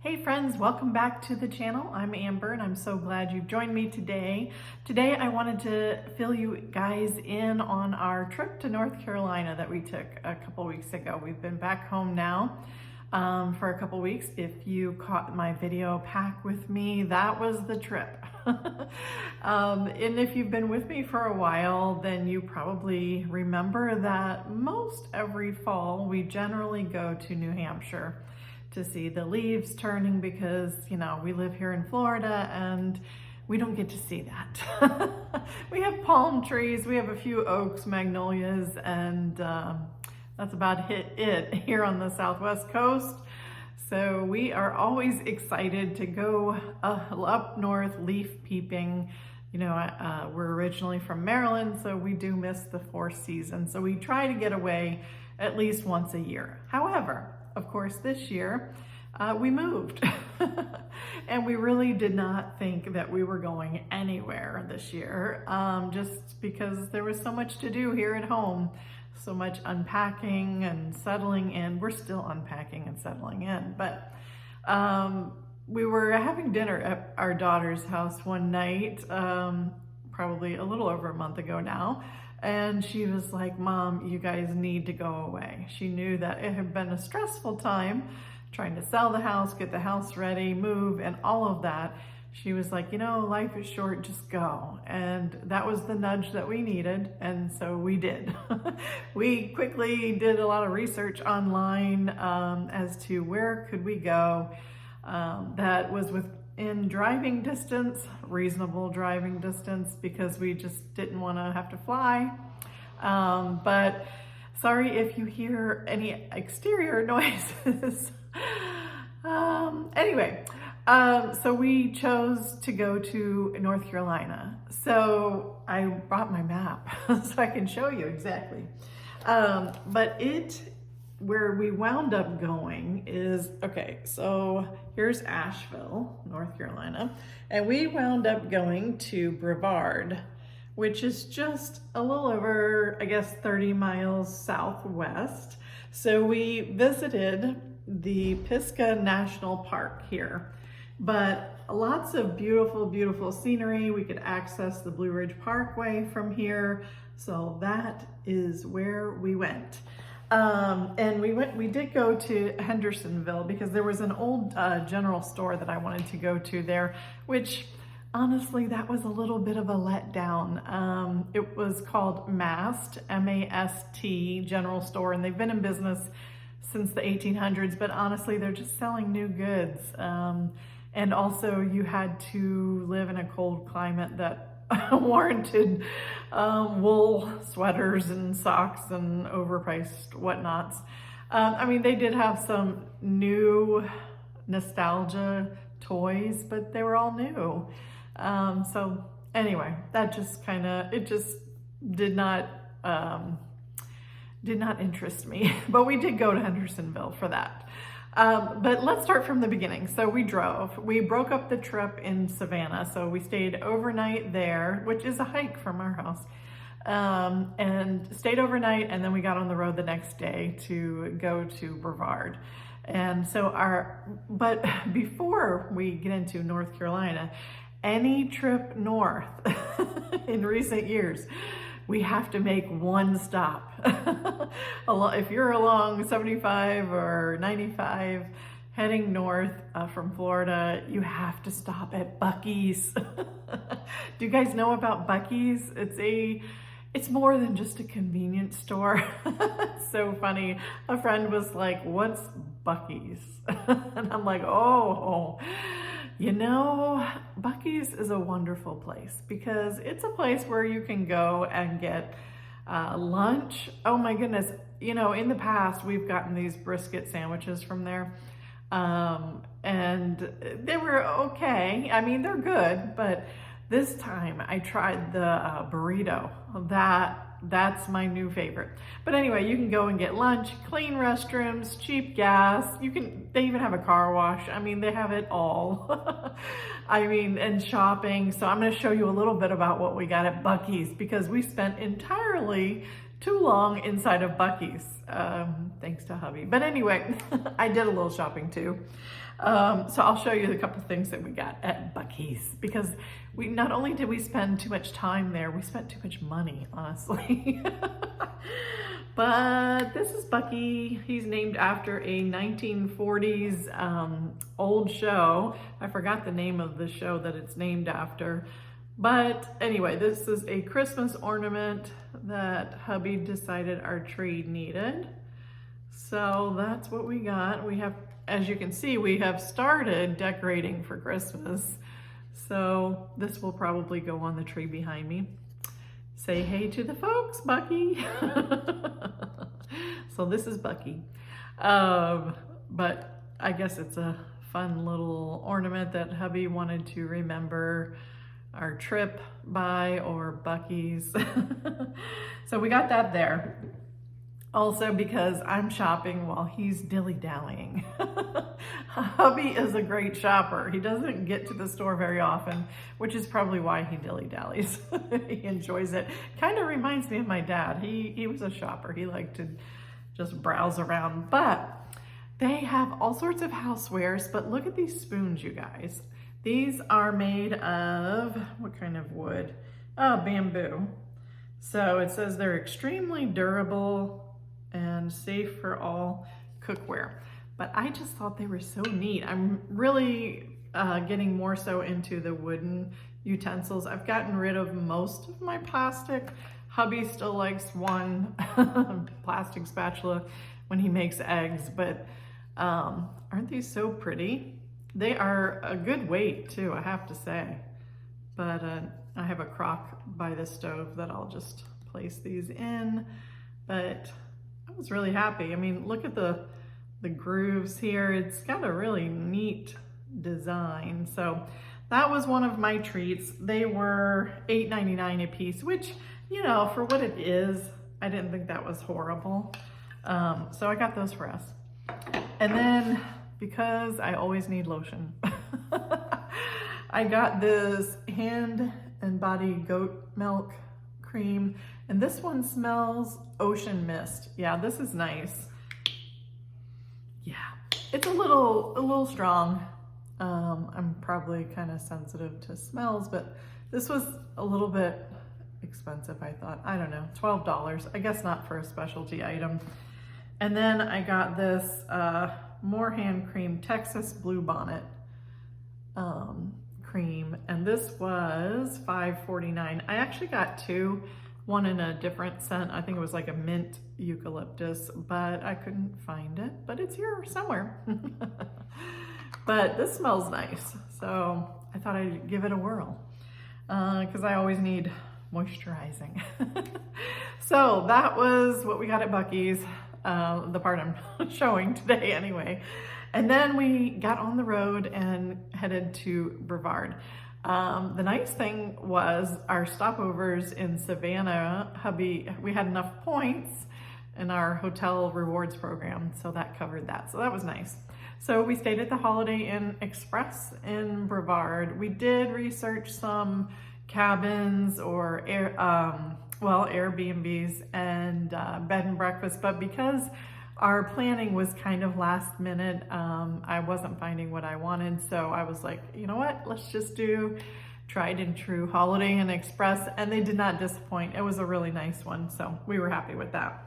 Hey friends, welcome back to the channel. I'm Amber and I'm so glad you've joined me today. Today I wanted to fill you guys in on our trip to North Carolina that we took a couple weeks ago. We've been back home now for a couple weeks. If you caught my video Pack With Me, that was the trip. And if you've been with me for a while, then you probably remember that most every fall we generally go to New Hampshire to see the leaves turning because, you know, we live here in Florida and we don't get to see that. We have palm trees, we have a few oaks, magnolias, and that's about it here on the Southwest coast. So we are always excited to go up north leaf peeping. You know, we're originally from Maryland, so we do miss the four seasons. So we try to get away at least once a year. However, of course, this year we moved and we really did not think that we were going anywhere this year just because there was so much to do here at home, so much unpacking and settling in. We're still unpacking and settling in, but we were having dinner at our daughter's house one night, probably a little over a month ago now. And she was like, "Mom, you guys need to go away." She knew that it had been a stressful time trying to sell the house, get the house ready, move, and all of that. She was like, "You know, life is short, just go." And that was the nudge that we needed. And so we did. We quickly did a lot of research online as to where could we go that was in driving distance, reasonable driving distance, because we just didn't want to have to fly. But sorry if you hear any exterior noises. Anyway, so we chose to go to North Carolina. So I brought my map so I can show you exactly. But where we wound up going is, okay, so here's Asheville, North Carolina, and we wound up going to Brevard, which is just a little over, I guess, 30 miles southwest. So we visited the Pisgah National Park here, but lots of beautiful, beautiful scenery. We could access the Blue Ridge Parkway from here. So that is where we went. And we did go to Hendersonville because there was an old general store that I wanted to go to there, which honestly, that was a little bit of a letdown. It was called Mast, M-A-S-T General Store, and they've been in business since the 1800s, but honestly, they're just selling new goods. And also you had to live in a cold climate that warranted wool sweaters and socks and overpriced whatnots. I mean, they did have some new nostalgia toys, but they were all new. So anyway, that just it just did not interest me, but we did go to Hendersonville for that. But let's start from the beginning. So we broke up the trip in Savannah. So we stayed overnight there, which is a hike from our house, and stayed overnight. And then we got on the road the next day to go to Brevard. And so but before we get into North Carolina, any trip north in recent years, we have to make one stop. If you're along 75 or 95 heading north from Florida, you have to stop at Buc-cees. Do you guys know about Buc-cees? It's more than just a convenience store. It's so funny. A friend was like, "What's Buc-cees?" And I'm like, oh. You know, Buc-cees is a wonderful place because it's a place where you can go and get lunch. Oh my goodness. You know, in the past, we've gotten these brisket sandwiches from there. And they were okay. I mean, they're good, but this time I tried the burrito. That's my new favorite. But anyway, you can go and get lunch, clean restrooms, cheap gas. They even have a car wash. I mean, they have it all. I mean, and shopping. So I'm going to show you a little bit about what we got at Buc-cees because we spent entirely too long inside of Buc-cees, thanks to hubby. But anyway, I did a little shopping too. So I'll show you the couple things that we got at Buc-cees, because we not only did we spend too much time there, we spent too much money, honestly. But this is Buc-cee. He's named after a 1940s old show. I forgot the name of the show that it's named after. But anyway, this is a Christmas ornament that hubby decided our tree needed. So that's what we got. We have, as you can see, we have started decorating for Christmas. So this will probably go on the tree behind me. Say hey to the folks, Buc-cee. So this is Buc-cee. But I guess it's a fun little ornament that hubby wanted to remember our trip by, or Buc-cees. So we got that there. Also because I'm shopping while he's dilly-dallying. Hubby is a great shopper. He doesn't get to the store very often, which is probably why he dilly-dallies. He enjoys it. Kind of reminds me of my dad. He was a shopper. He liked to just browse around. But they have all sorts of housewares, but look at these spoons, you guys. These are made of, what kind of wood? Oh, bamboo. So it says they're extremely durable and safe for all cookware. But I just thought they were so neat. I'm really getting more so into the wooden utensils. I've gotten rid of most of my plastic. Hubby still likes one plastic spatula when he makes eggs, but aren't these so pretty? They are a good weight too, I have to say. But I have a crock by the stove that I'll just place these in. But I was really happy. I mean, look at the grooves here. It's got a really neat design. So that was one of my treats. They were $8.99 a piece, which, you know, for what it is, I didn't think that was horrible. So I got those for us. And then, because I always need lotion, I got this hand and body goat milk cream, and this one smells ocean mist. Yeah, this is nice. Yeah, it's a little strong. I'm probably kind of sensitive to smells, but this was a little bit expensive, I thought. I don't know, $12. I guess not for a specialty item. And then I got this More Hand Cream Texas Bluebonnet cream, and this was $5.49. I actually got two, one in a different scent. I think it was like a mint eucalyptus, but I couldn't find it, but it's here somewhere. But this smells nice, so I thought I'd give it a whirl because I always need moisturizing. So that was what we got at Buc-cees, the part I'm showing today anyway. And then we got on the road and headed to Brevard. The nice thing was our stopovers in Savannah, hubby, we had enough points in our hotel rewards program, so that covered that. So that was nice. So we stayed at the Holiday Inn Express in Brevard. We did research some cabins or Airbnbs and bed and breakfast, but because our planning was kind of last minute, I wasn't finding what I wanted, so I was like, you know what, let's just do tried and true Holiday Inn Express, and they did not disappoint. It was a really nice one, so we were happy with that.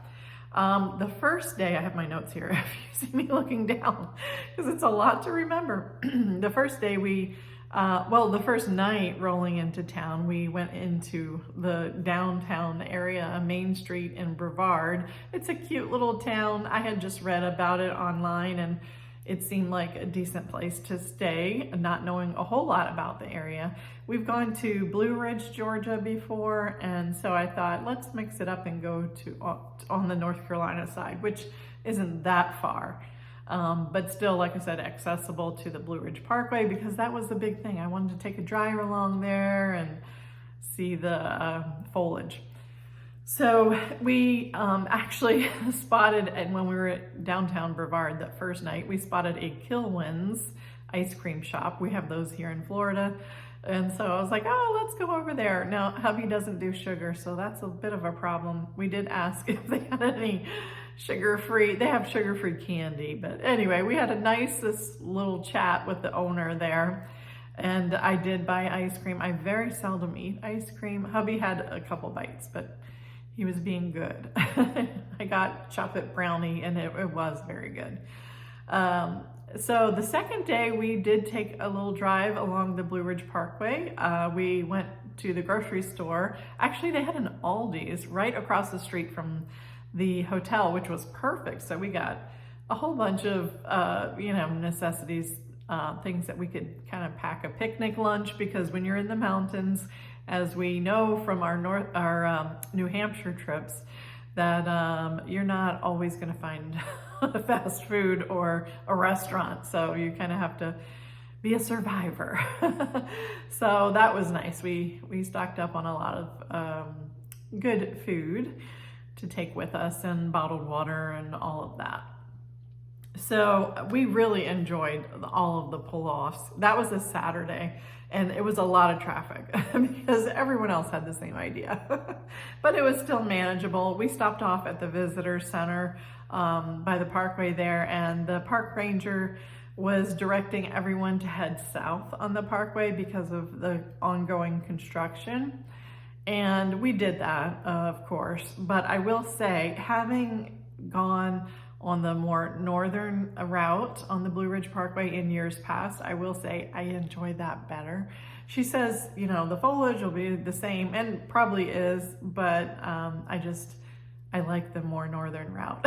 The first day, I have my notes here if you see me looking down, because it's a lot to remember. The first day the first night rolling into town, we went into the downtown area, Main Street in Brevard. It's a cute little town. I had just read about it online, and it seemed like a decent place to stay, not knowing a whole lot about the area. We've gone to Blue Ridge, Georgia before, and so I thought, let's mix it up and go to on the North Carolina side, which isn't that far. But still, like I said, accessible to the Blue Ridge Parkway, because that was the big thing. I wanted to take a drive along there and see the foliage. So we actually spotted, and when we were at downtown Brevard that first night, we spotted a Kilwins ice cream shop. We have those here in Florida. And so I was like, oh, let's go over there. Now, hubby doesn't do sugar, so that's a bit of a problem. We did ask if they had any sugar-free. They have sugar-free candy. But anyway, we had a this little chat with the owner there. And I did buy ice cream. I very seldom eat ice cream. Hubby had a couple bites, but he was being good. I got chocolate brownie, and it was very good. So the second day, we did take a little drive along the Blue Ridge Parkway. We went to the grocery store. Actually, they had an Aldi's right across the street from the hotel, which was perfect. So we got a whole bunch of, necessities, things that we could kind of pack a picnic lunch, because when you're in the mountains, as we know from our New Hampshire trips, that you're not always going to find fast food or a restaurant. So you kind of have to be a survivor. So that was nice. We stocked up on a lot of good food to take with us, and bottled water and all of that. So we really enjoyed all of the pull-offs. That was a Saturday, and it was a lot of traffic because everyone else had the same idea. But it was still manageable. We stopped off at the visitor center by the parkway there, and the park ranger was directing everyone to head south on the parkway because of the ongoing construction. And we did that, of course. But I will say, having gone on the more northern route on the Blue Ridge Parkway in years past, I will say I enjoy that better. She says, the foliage will be the same, and probably is, but I like the more northern route.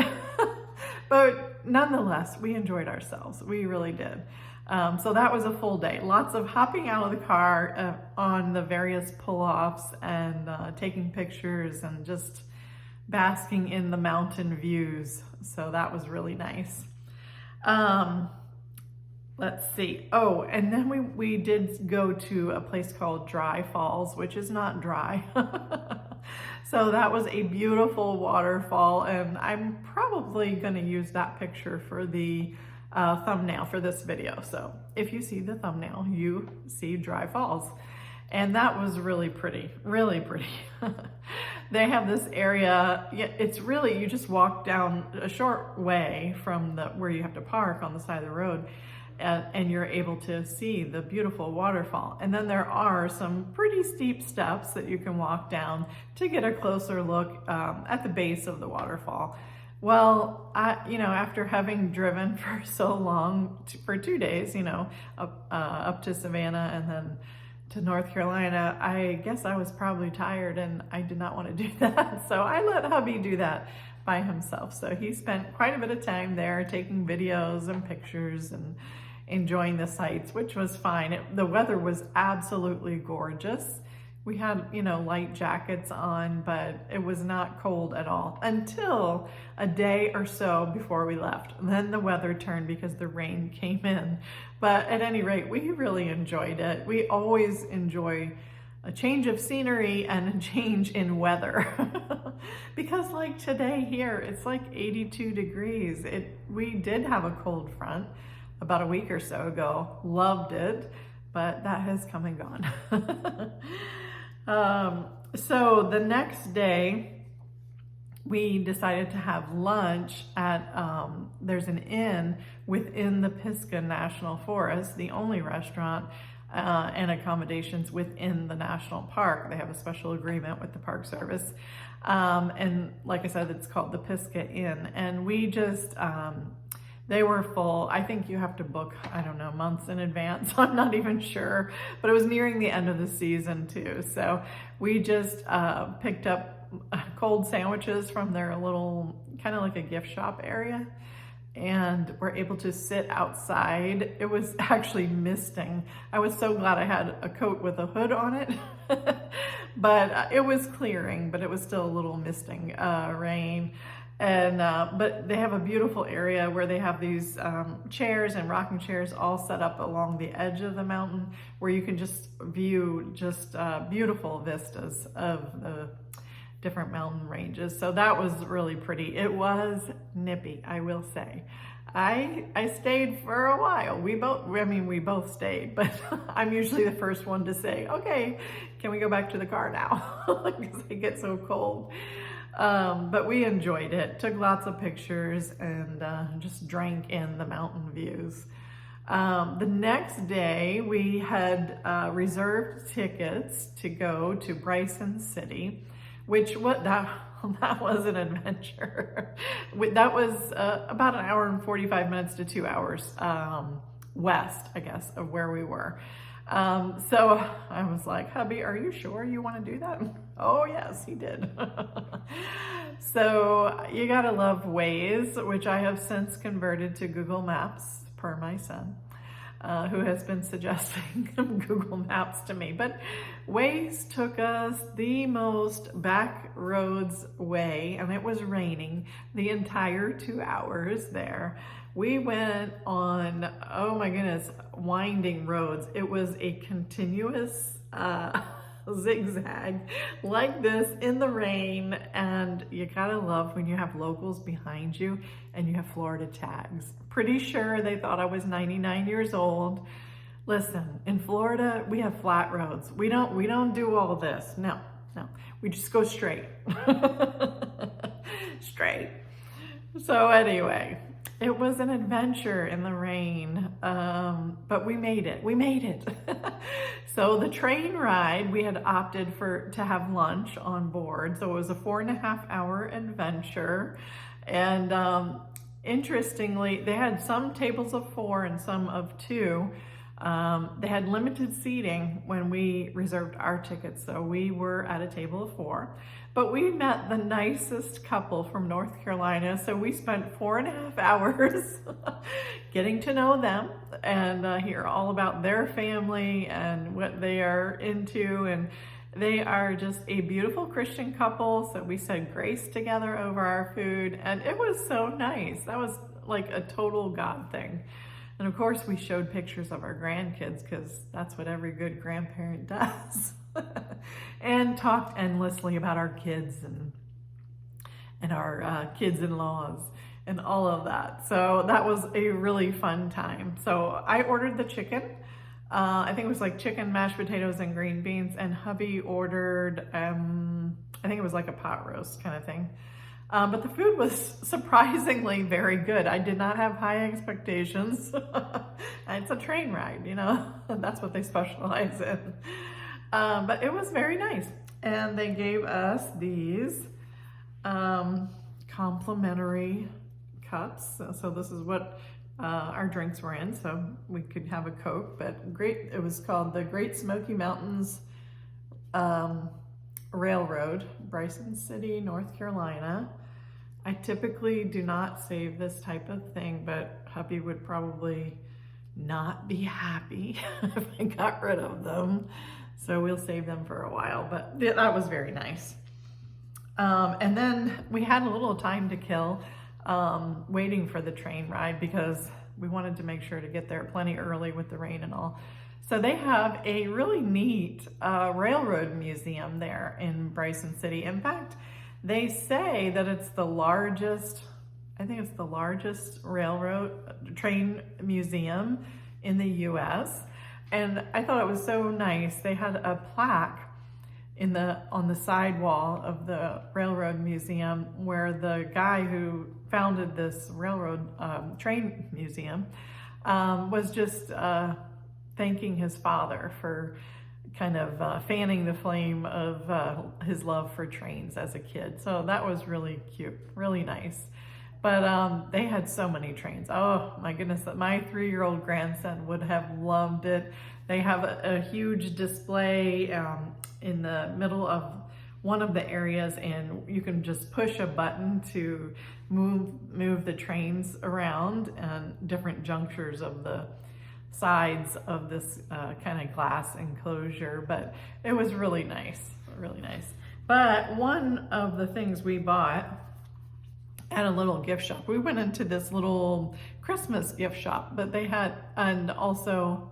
But nonetheless, we enjoyed ourselves. We really did. So that was a full day. Lots of hopping out of the car on the various pull-offs and taking pictures and just basking in the mountain views. So that was really nice. Let's see. Oh, and then we did go to a place called Dry Falls, which is not dry. So that was a beautiful waterfall, and I'm probably going to use that picture for the thumbnail for this video. So if you see the thumbnail, you see Dry Falls. And that was really pretty, really pretty. They have this area, it's really, you just walk down a short way from where you have to park on the side of the road, and you're able to see the beautiful waterfall. And then there are some pretty steep steps that you can walk down to get a closer look at the base of the waterfall. Well, after having driven for so long, for 2 days, up to Savannah and then to North Carolina, I guess I was probably tired, and I did not want to do that. So I let hubby do that by himself. So he spent quite a bit of time there taking videos and pictures and enjoying the sights, which was fine. The weather was absolutely gorgeous. We had, light jackets on, but it was not cold at all until a day or so before we left. Then the weather turned because the rain came in. But at any rate, we really enjoyed it. We always enjoy a change of scenery and a change in weather. Because like today here, it's like 82 degrees. We did have a cold front about a week or so ago. Loved it, but that has come and gone. So the next day, we decided to have lunch at, there's an inn within the Pisgah National Forest, the only restaurant and accommodations within the national park. They have a special agreement with the Park Service. And like I said, it's called the Pisgah Inn. And we just, they were full. I think you have to book, I don't know, months in advance. I'm not even sure, but it was nearing the end of the season too. So we just picked up cold sandwiches from their little, kind of like a gift shop area, and were able to sit outside. It was actually misting. I was so glad I had a coat with a hood on it, but it was clearing, but it was still a little misting rain. And but they have a beautiful area where they have these chairs and rocking chairs all set up along the edge of the mountain, where you can just view just beautiful vistas of the different mountain ranges. So that was really pretty. It was nippy, I will say. I stayed for a while. We both stayed, but I'm usually the first one to say, okay, can we go back to the car now? Because I get so cold. But we enjoyed it, took lots of pictures, and just drank in the mountain views. The next day, we had reserved tickets to go to Bryson City, which that was an adventure. That was about an hour and 45 minutes to 2 hours west, I guess, of where we were. So I was like, hubby, are you sure you want to do that? Oh, yes, he did. So you gotta love Waze, which I have since converted to Google Maps per my son, who has been suggesting Google Maps to me. But Waze took us the most back roads way, and it was raining the entire 2 hours there. We went on, oh my goodness, winding roads. It was a continuous zigzag like this in the rain, and you gotta love when you have locals behind you and you have Florida tags. Pretty sure they thought I was 99 years old. Listen, in Florida, we have flat roads. We don't do all this. No, we just go straight. Straight. So anyway, it was an adventure in the rain, but we made it. So the train ride, we had opted to have lunch on board. So it was a 4.5 hour adventure. And interestingly, they had some tables of 4 and some of 2. They had limited seating when we reserved our tickets, so we were at a table of 4. But we met the nicest couple from North Carolina, so we spent 4.5 hours getting to know them and hear all about their family and what they are into. And they are just a beautiful Christian couple, so we said grace together over our food, and it was so nice. That was like a total God thing. And of course, we showed pictures of our grandkids because that's what every good grandparent does. And talked endlessly about our kids and our kids-in-laws and all of that. So that was a really fun time. So I ordered the chicken. I think it was like chicken, mashed potatoes, and green beans. And hubby ordered, I think it was like a pot roast kind of thing. But the food was surprisingly very good. I did not have high expectations. It's a train ride, you know, that's what they specialize in. But it was very nice. And they gave us these complimentary cups. So this is what our drinks were in. So we could have a Coke, but it was called the Great Smoky Mountains Railroad, Bryson City, North Carolina. I typically do not save this type of thing, but hubby would probably not be happy if I got rid of them. So we'll save them for a while, but that was very nice. And then we had a little time to kill waiting for the train ride because we wanted to make sure to get there plenty early with the rain and all. So they have a really neat railroad museum there in Bryson City. In fact, they say that it's the largest, I think it's the largest railroad train museum in the US. And I thought it was so nice. They had a plaque on the side wall of the railroad museum where the guy who founded this railroad train museum was just thanking his father for kind of fanning the flame of his love for trains as a kid. So that was really cute, really nice. But they had so many trains. Oh my goodness, my 3-year-old grandson would have loved it. They have a huge display in the middle of one of the areas, and you can just push a button to move the trains around and different junctures of the sides of this kind of glass enclosure. But it was really nice, really nice. But one of the things we bought at a little gift shop, we went into this little Christmas gift shop, but they had, and also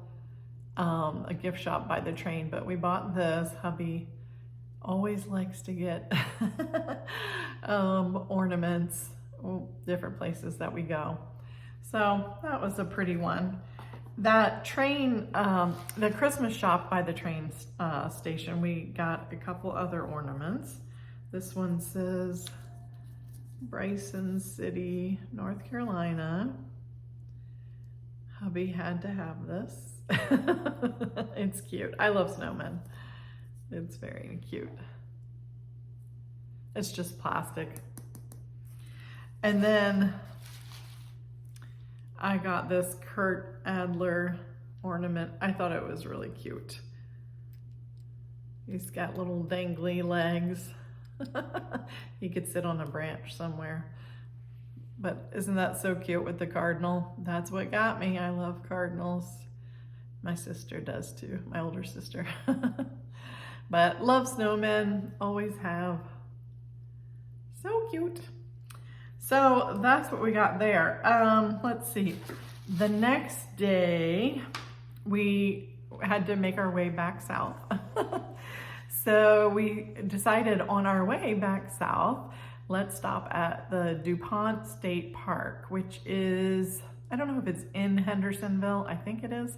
a gift shop by the train, but we bought this. Hubby always likes to get ornaments, different places that we go. So that was a pretty one. That train, the Christmas shop by the train station, we got a couple other ornaments. This one says Bryson City, North Carolina. Hubby had to have this. It's cute. I love snowmen. It's very cute. It's just plastic. And then I got this Kurt Adler ornament. I thought it was really cute. He's got little dangly legs. He could sit on a branch somewhere. But isn't that so cute with the cardinal? That's what got me. I love cardinals. My sister does too, my older sister. But love snowmen, always have. So cute. So that's what we got there. Let's see. The next day, we had to make our way back south. So we decided on our way back south, let's stop at the DuPont State Park, which is, I don't know if it's in Hendersonville, I think it is,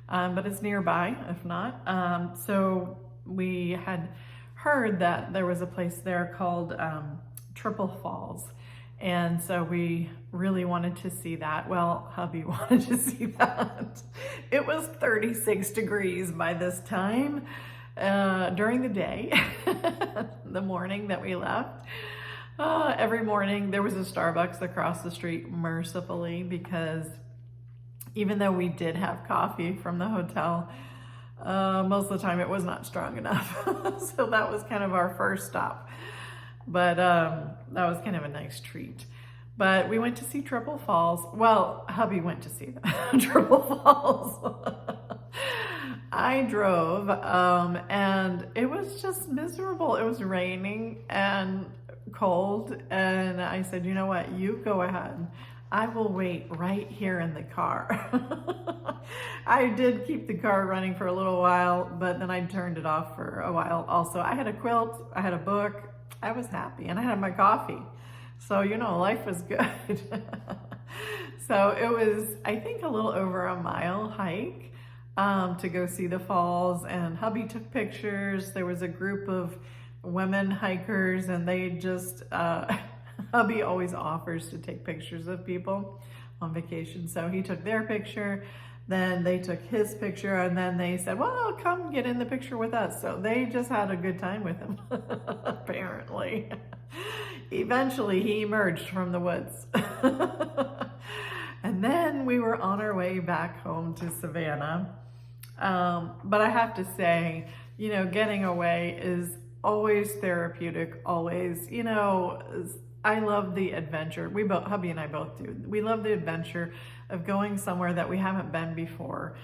but it's nearby, if not. So we had heard that there was a place there called Triple Falls. And so we really wanted to see that. Well, hubby wanted to see that. It was 36 degrees by this time during the day, the morning that we left. Every morning there was a Starbucks across the street, mercifully, because even though we did have coffee from the hotel, most of the time it was not strong enough. So that was kind of our first stop. But that was kind of a nice treat. But we went to see Triple Falls. Well, hubby went to see the Triple Falls. I drove, and it was just miserable. It was raining and cold, and I said, you know what, you go ahead. I will wait right here in the car. I did keep the car running for a little while, but then I turned it off for a while also. I had a quilt, I had a book, I was happy, and I had my coffee. So, you know, life was good. So it was, I think, a little over a mile hike to go see the falls, and hubby took pictures. There was a group of women hikers, and they just, hubby always offers to take pictures of people on vacation. So he took their picture, then they took his picture, and then they said, well, come get in the picture with us. So they just had a good time with him, apparently. Eventually he emerged from the woods. And then we were on our way back home to Savannah. But I have to say, you know, getting away is always therapeutic, always. You know, I love the adventure. We both, hubby and I both do. We love the adventure of going somewhere that we haven't been before.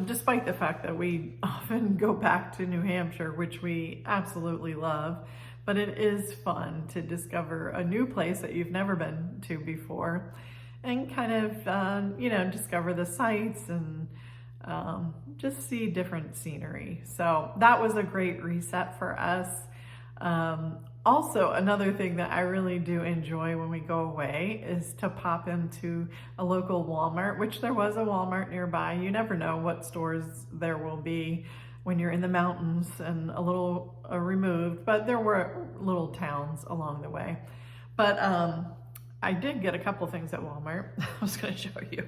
Despite the fact that we often go back to New Hampshire, which we absolutely love. But it is fun to discover a new place that you've never been to before, and kind of, you know, discover the sights and just see different scenery. So that was a great reset for us. Also, another thing that I really do enjoy when we go away is to pop into a local Walmart, which there was a Walmart nearby. You never know what stores there will be when you're in the mountains and a little removed, but there were little towns along the way. But I did get a couple things at Walmart. I was going to show you.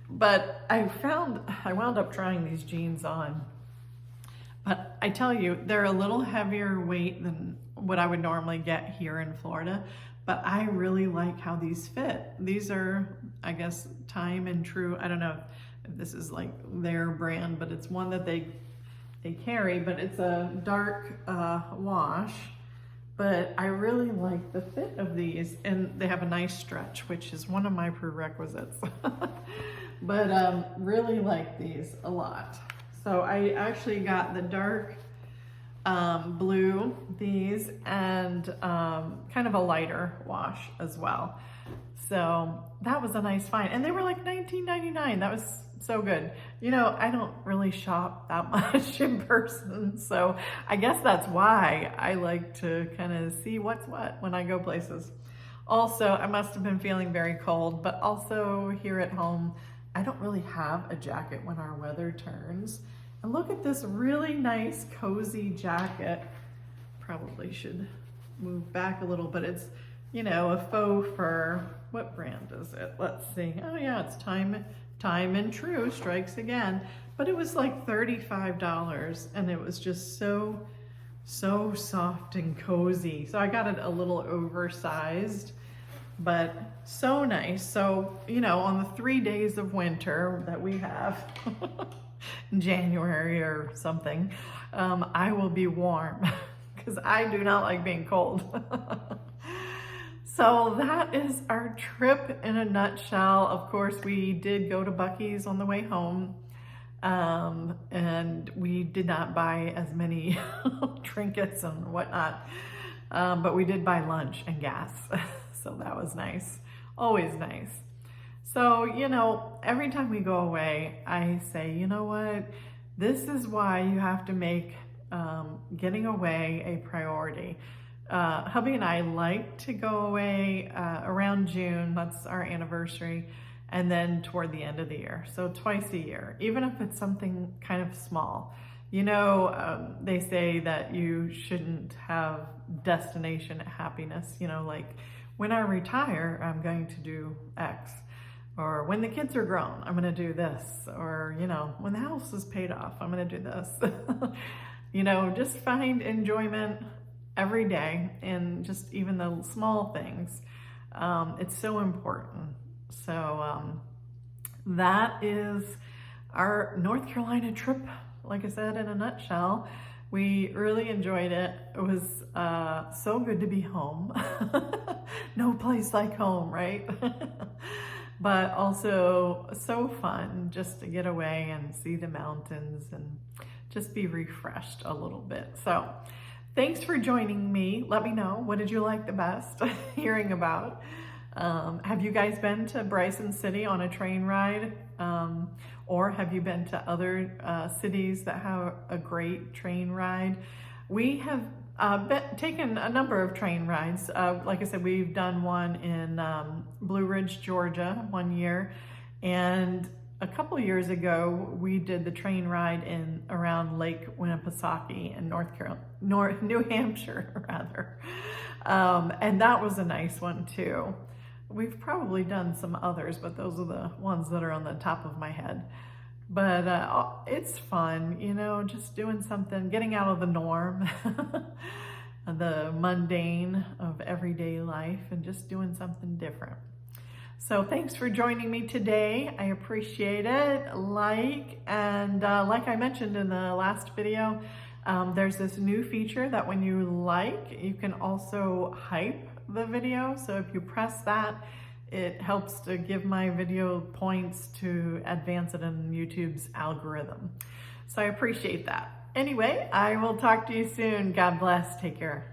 But I wound up trying these jeans on. But I tell you, they're a little heavier weight than what I would normally get here in Florida. But I really like how these fit. These are, I guess, Time and True. I don't know if this is like their brand, but it's one that they carry. But it's a dark wash. But I really like the fit of these, and they have a nice stretch, which is one of my prerequisites. But really like these a lot. So I actually got the dark blue, these, and kind of a lighter wash as well. So that was a nice find. And they were like $19.99. That was so good. You know, I don't really shop that much in person. So I guess that's why I like to kind of see what's what when I go places. Also, I must have been feeling very cold, but also here at home, I don't really have a jacket when our weather turns. And look at this really nice, cozy jacket. Probably should move back a little, but it's, you know, a faux fur. What brand is it? Let's see. Oh yeah, it's Time and True, strikes again. But it was like $35 and it was just so soft and cozy. So I got it a little oversized, but so nice. So, you know, on the 3 days of winter that we have, January or something, I will be warm because I do not like being cold. So that is our trip in a nutshell. Of course, we did go to Buc-cees on the way home. And we did not buy as many trinkets and whatnot, but we did buy lunch and gas. So that was nice, always nice. So, you know, every time we go away, I say, you know what, this is why you have to make getting away a priority. Hubby and I like to go away around June, that's our anniversary, and then toward the end of the year. So twice a year, even if it's something kind of small. You know, they say that you shouldn't have destination happiness, you know, like when I retire, I'm going to do X, or when the kids are grown, I'm gonna do this, or, you know, when the house is paid off, I'm gonna do this. You know, just find enjoyment every day in just even the small things. It's so important. So that is our North Carolina trip, like I said, in a nutshell. We really enjoyed it. It was so good to be home. No place like home, right? But also so fun just to get away and see the mountains and just be refreshed a little bit. So thanks for joining me. Let me know, what did you like the best hearing about? Have you guys been to Bryson City on a train ride? Or have you been to other cities that have a great train ride? We have taken a number of train rides. Like I said, we've done one in Blue Ridge, Georgia 1 year. And a couple years ago, we did the train ride in around Lake Winnipesaukee in New Hampshire, rather. And that was a nice one too. We've probably done some others, but those are the ones that are on the top of my head. But it's fun, you know, just doing something, getting out of the norm, the mundane of everyday life, and just doing something different. So thanks for joining me today. I appreciate it. Like I mentioned in the last video, there's this new feature that when you like, you can also hype the video. So if you press that, it helps to give my video points to advance it in YouTube's algorithm. So I appreciate that. Anyway, I will talk to you soon. God bless. Take care.